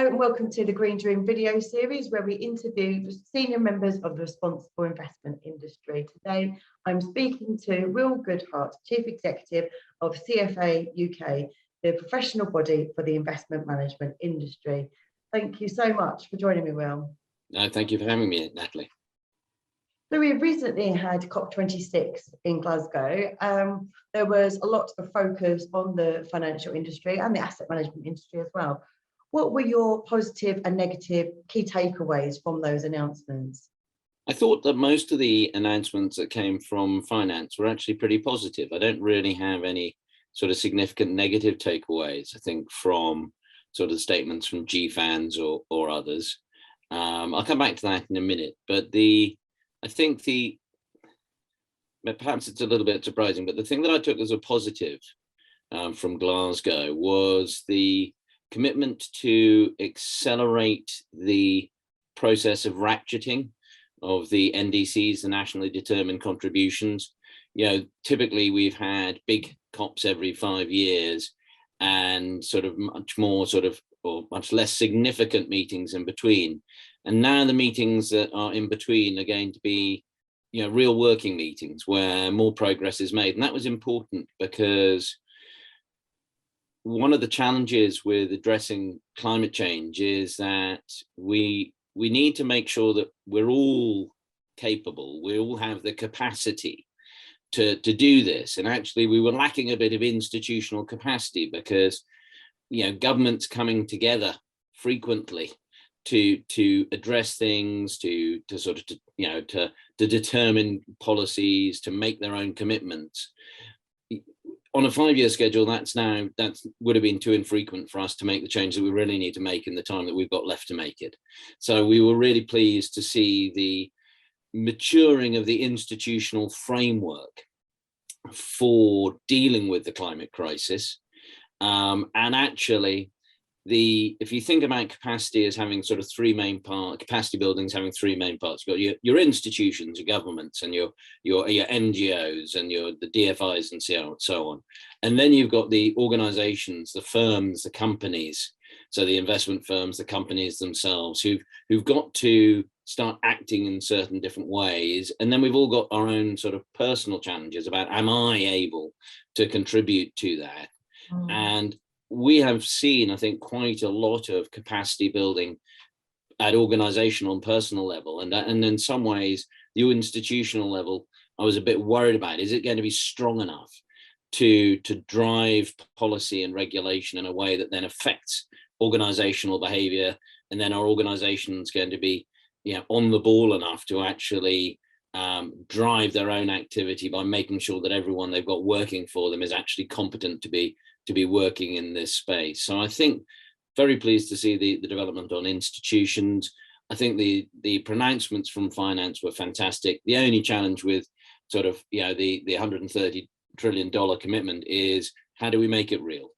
Hello and welcome to the Green Dream video series where we interview senior members of the responsible investment industry. Today I'm speaking to Will Goodhart, Chief Executive of CFA UK, the professional body for the investment management industry. Thank you so much for joining me, Will. No, thank you for having me, Natalie. So we recently had COP26 in Glasgow. There was a lot of focus on the financial industry and the asset management industry as well. What were your positive and negative key takeaways from those announcements? I thought that most of the announcements that came from finance were actually pretty positive. I don't really have any sort of significant negative takeaways, I think, from sort of statements from GFANs or others. I'll come back to that in a minute, but perhaps it's a little bit surprising, but the thing that I took as a positive from Glasgow was the commitment to accelerate the process of ratcheting of the NDCs, the nationally determined contributions. You know, typically we've had big COPs every 5 years and sort of much less significant meetings in between. And now the meetings that are in between are going to be, you know, real working meetings where more progress is made. And that was important because one of the challenges with addressing climate change is that we need to make sure that we're all capable, we all have the capacity to do this. And actually we were lacking a bit of institutional capacity because, you know, governments coming together frequently to address things, to determine policies, to make their own commitments. On a 5-year schedule, that would have been too infrequent for us to make the change that we really need to make in the time that we've got left to make it. So we were really pleased to see the maturing of the institutional framework for dealing with the climate crisis. And actually, if you think about capacity as having sort of three main parts, capacity buildings having three main parts. You've got your institutions, your governments, and your NGOs and the DFIs and so on. And then you've got the organizations, the firms, the companies. So the investment firms, the companies themselves who've got to start acting in certain different ways. And then we've all got our own sort of personal challenges about, am I able to contribute to that? And we have seen, I think, quite a lot of capacity building at organizational and personal level. And in some ways, the institutional level, I was a bit worried about. Is it going to be strong enough to drive policy and regulation in a way that then affects organizational behavior? And then our organization's going to be, you know, on the ball enough to actually drive their own activity by making sure that everyone they've got working for them is actually competent to be working in this space. So I think very pleased to see the development on institutions. I think the pronouncements from finance were fantastic. The only challenge with sort of, you know, the $130 trillion commitment is how do we make it real?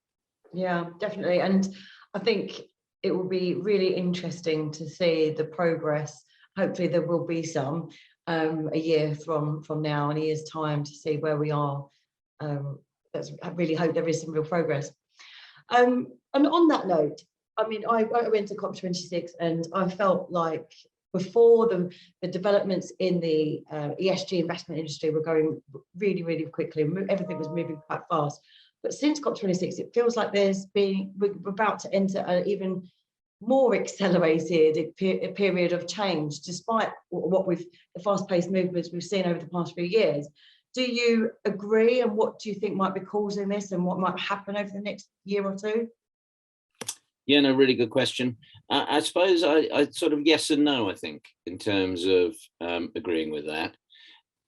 Yeah, definitely. And I think it will be really interesting to see the progress. Hopefully there will be some a year from now, in a year's time, to see where we are. I really hope there is some real progress. And on that note, I mean, I went to COP26 and I felt like before the developments in the ESG investment industry were going really, really quickly. Everything was moving quite fast. But since COP26, it feels like we're about to enter an even more accelerated period of change, despite the fast-paced movements we've seen over the past few years. Do you agree? And what do you think might be causing this and what might happen over the next year or two? Yeah, no, really good question. I suppose I sort of yes and no, I think, in terms of agreeing with that.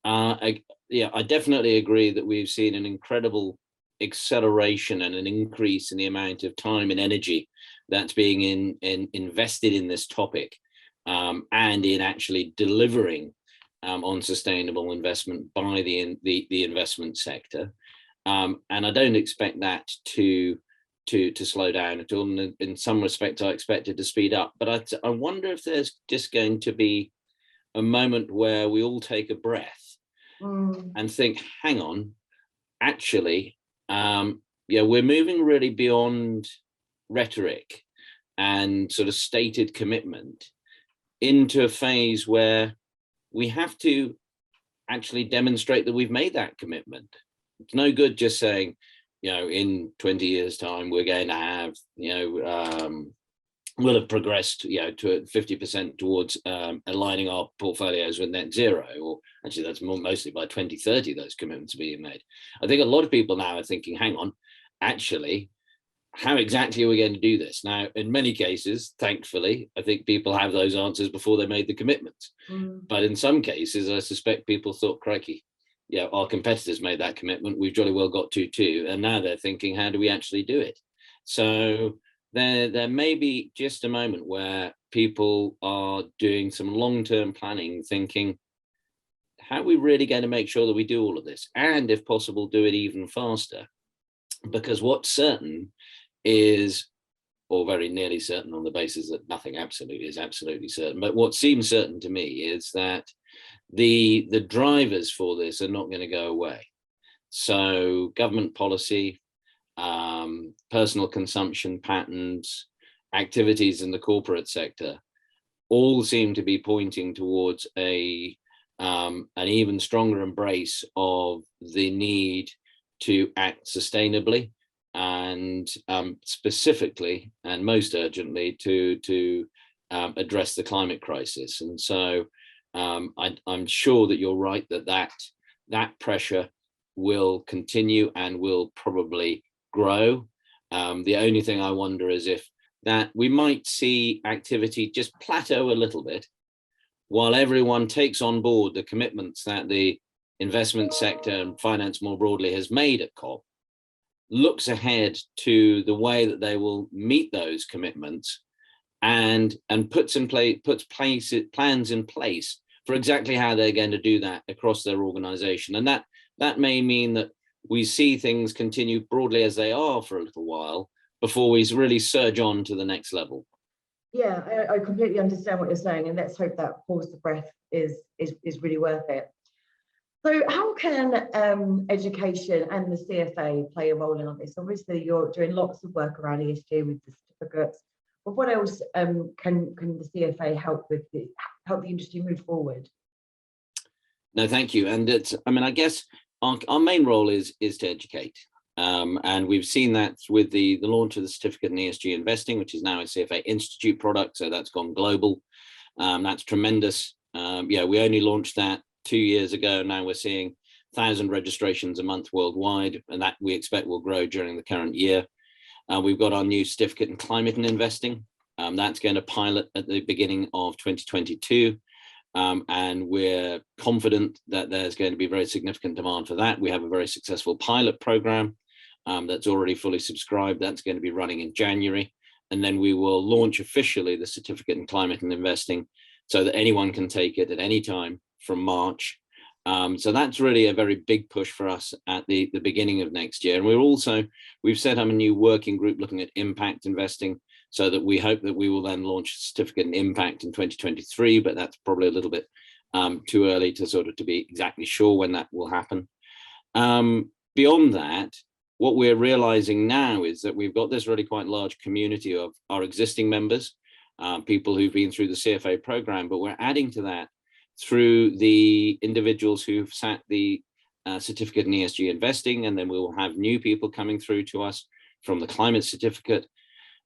I definitely agree that we've seen an incredible acceleration and an increase in the amount of time and energy that's being invested in this topic and in actually delivering on sustainable investment by the investment sector, and I don't expect that to slow down at all. And in some respect, I expect it to speed up. But I wonder if there's just going to be a moment where we all take a breath and think, hang on, actually, we're moving really beyond rhetoric and sort of stated commitment into a phase where we have to actually demonstrate that we've made that commitment. It's no good just saying, in 20 years' time, we're going to have, we'll have progressed, to 50% towards aligning our portfolios with net zero, or actually that's mostly by 2030, those commitments are being made. I think a lot of people now are thinking, hang on, actually, how exactly are we going to do this? Now, in many cases, thankfully, I think people have those answers before they made the commitments. But in some cases, I suspect people thought, crikey, our competitors made that commitment, we've jolly well got to too. And now they're thinking, how do we actually do it? So there may be just a moment where people are doing some long-term planning, thinking, how are we really going to make sure that we do all of this? And if possible, do it even faster. Because what's certain is, or very nearly certain on the basis that nothing absolutely is absolutely certain, but what seems certain to me is that the drivers for this are not going to go away. So government policy, personal consumption patterns, activities in the corporate sector all seem to be pointing towards an even stronger embrace of the need to act sustainably, and specifically and most urgently to address the climate crisis. And so I'm sure that you're right that pressure will continue and will probably grow. The only thing I wonder is if that we might see activity just plateau a little bit while everyone takes on board the commitments that the investment sector and finance more broadly has made at COP, looks ahead to the way that they will meet those commitments, and puts plans in place for exactly how they're going to do that across their organization. And that may mean that we see things continue broadly as they are for a little while before we really surge on to the next level. Yeah, I completely understand what you're saying, and let's hope that pause the breath is really worth it. So how can education and the CFA play a role in all this? Obviously, you're doing lots of work around ESG with the certificates, but what else can the CFA help the industry move forward? No, thank you. And I guess our main role is to educate. And we've seen that with the launch of the certificate in ESG investing, which is now a CFA Institute product. So that's gone global. That's tremendous. We only launched that 2 years ago. Now we're seeing 1,000 registrations a month worldwide, and that we expect will grow during the current year. We've got our new certificate in climate and investing. That's going to pilot at the beginning of 2022. And we're confident that there's going to be very significant demand for that. We have a very successful pilot program that's already fully subscribed. That's going to be running in January. And then we will launch officially the certificate in climate and investing so that anyone can take it at any time from March. So that's really a very big push for us at the beginning of next year. And we've set up a new working group looking at impact investing, so that we hope that we will then launch a certificate in impact in 2023, but that's probably a little bit too early to be exactly sure when that will happen. Beyond that, what we're realizing now is that we've got this really quite large community of our existing members, people who've been through the CFA program, but we're adding to that through the individuals who've sat the certificate in ESG investing, and then we will have new people coming through to us from the climate certificate.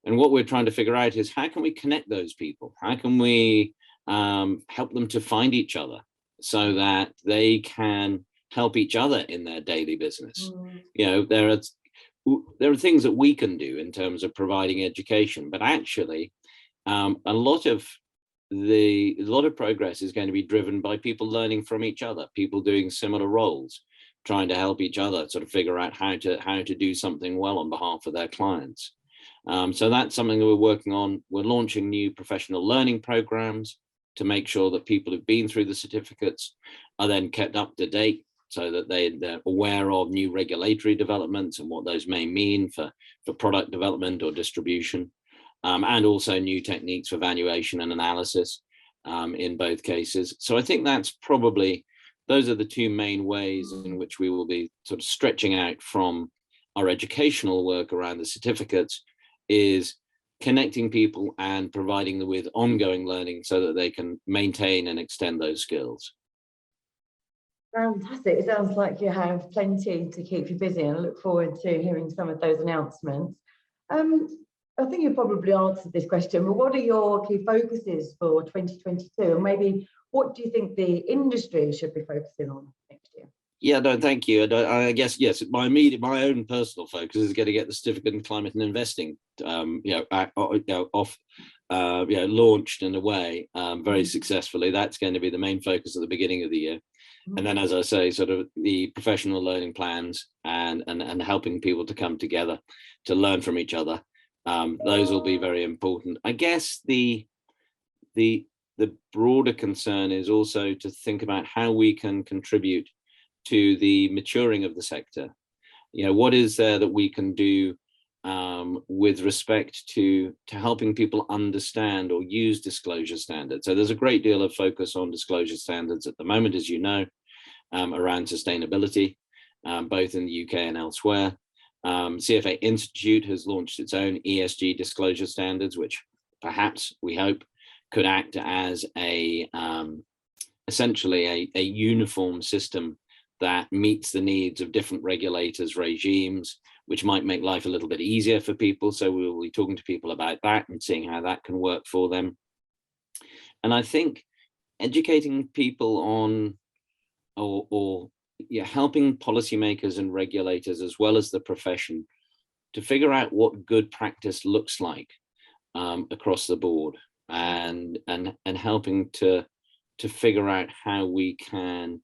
And what we're trying to figure out is, how can we connect those people? How can we help them to find each other so that they can help each other in their daily business? There are things that we can do in terms of providing education, but actually a lot of progress is going to be driven by people learning from each other, people doing similar roles, trying to help each other sort of figure out how to do something well on behalf of their clients. So that's something that we're working on. We're launching new professional learning programs to make sure that people who've been through the certificates are then kept up to date, so that they're aware of new regulatory developments and what those may mean for product development or distribution, and also new techniques for valuation and analysis in both cases. So I think those are the two main ways in which we will be sort of stretching out from our educational work around the certificates, is connecting people and providing them with ongoing learning so that they can maintain and extend those skills. Fantastic. It sounds like you have plenty to keep you busy, and I look forward to hearing some of those announcements. I think you probably answered this question, but what are your key focuses for 2022? And maybe what do you think the industry should be focusing on next year? Yeah, no, thank you. I guess, yes, my own personal focus is going to get the certificate in climate and investing, launched and away very successfully. That's going to be the main focus at the beginning of the year. And then, as I say, sort of the professional learning plans and helping people to come together to learn from each other. Those will be very important. I guess the broader concern is also to think about how we can contribute to the maturing of the sector. What is there that we can do with respect to helping people understand or use disclosure standards? So there's a great deal of focus on disclosure standards at the moment, as you know, around sustainability, both in the UK and elsewhere. CFA Institute has launched its own ESG disclosure standards, which perhaps we hope could act as essentially a uniform system that meets the needs of different regulators' regimes, which might make life a little bit easier for people. So we will be talking to people about that and seeing how that can work for them. And I think educating people on helping policymakers and regulators, as well as the profession, to figure out what good practice looks like across the board, and helping to figure out how we can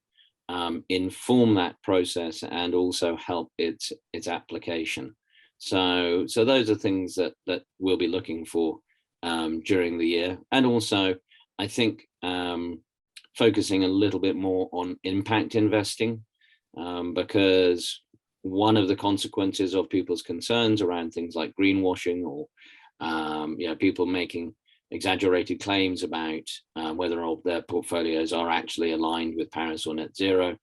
inform that process and also help its application. So those are things that we'll be looking for during the year. And also, I think focusing a little bit more on impact investing, because one of the consequences of people's concerns around things like greenwashing or people making exaggerated claims about whether all their portfolios are actually aligned with Paris or net zero,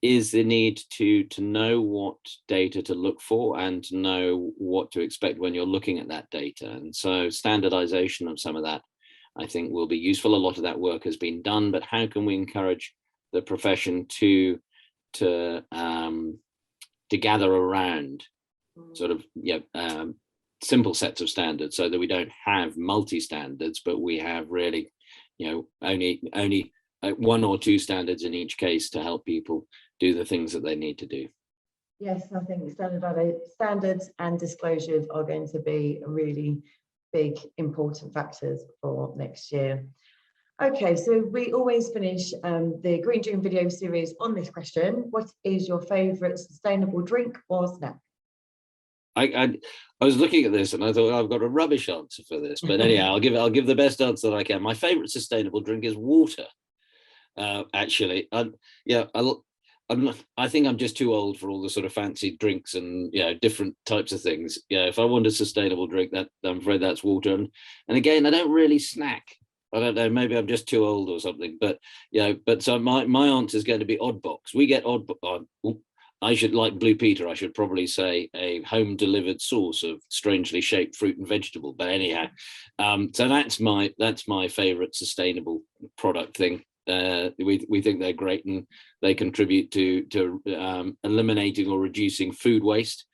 is the need to know what data to look for and to know what to expect when you're looking at that data. And so standardization of some of that, I think, will be useful. A lot of that work has been done, but how can we encourage the profession to gather around sort of simple sets of standards, so that we don't have multi-standards, but we have really, only one or two standards in each case to help people do the things that they need to do. Yes, I think standards and disclosures are going to be really big, important factors for next year. Okay, so we always finish the Green June video series on this question. What is your favourite sustainable drink or snack? I was looking at this and I thought, I've got a rubbish answer for this, but anyhow, I'll give the best answer that I can. My favourite sustainable drink is water. Actually, I think I'm just too old for all the sort of fancy drinks and different types of things. If I want a sustainable drink, that I'm afraid that's water. And again, I don't really snack. I don't know, maybe I'm just too old or something. But so my answer is going to be odd box. We get odd. I should, like Blue Peter, I should probably say a home delivered source of strangely shaped fruit and vegetable. But anyhow, so that's my favourite sustainable product thing. We think they're great and they contribute to eliminating or reducing food waste,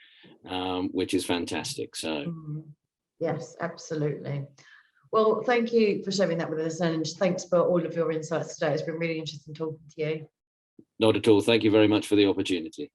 which is fantastic. So yes, absolutely. Well, thank you for sharing that with us, and thanks for all of your insights today. It's been really interesting talking to you. Not at all. Thank you very much for the opportunity.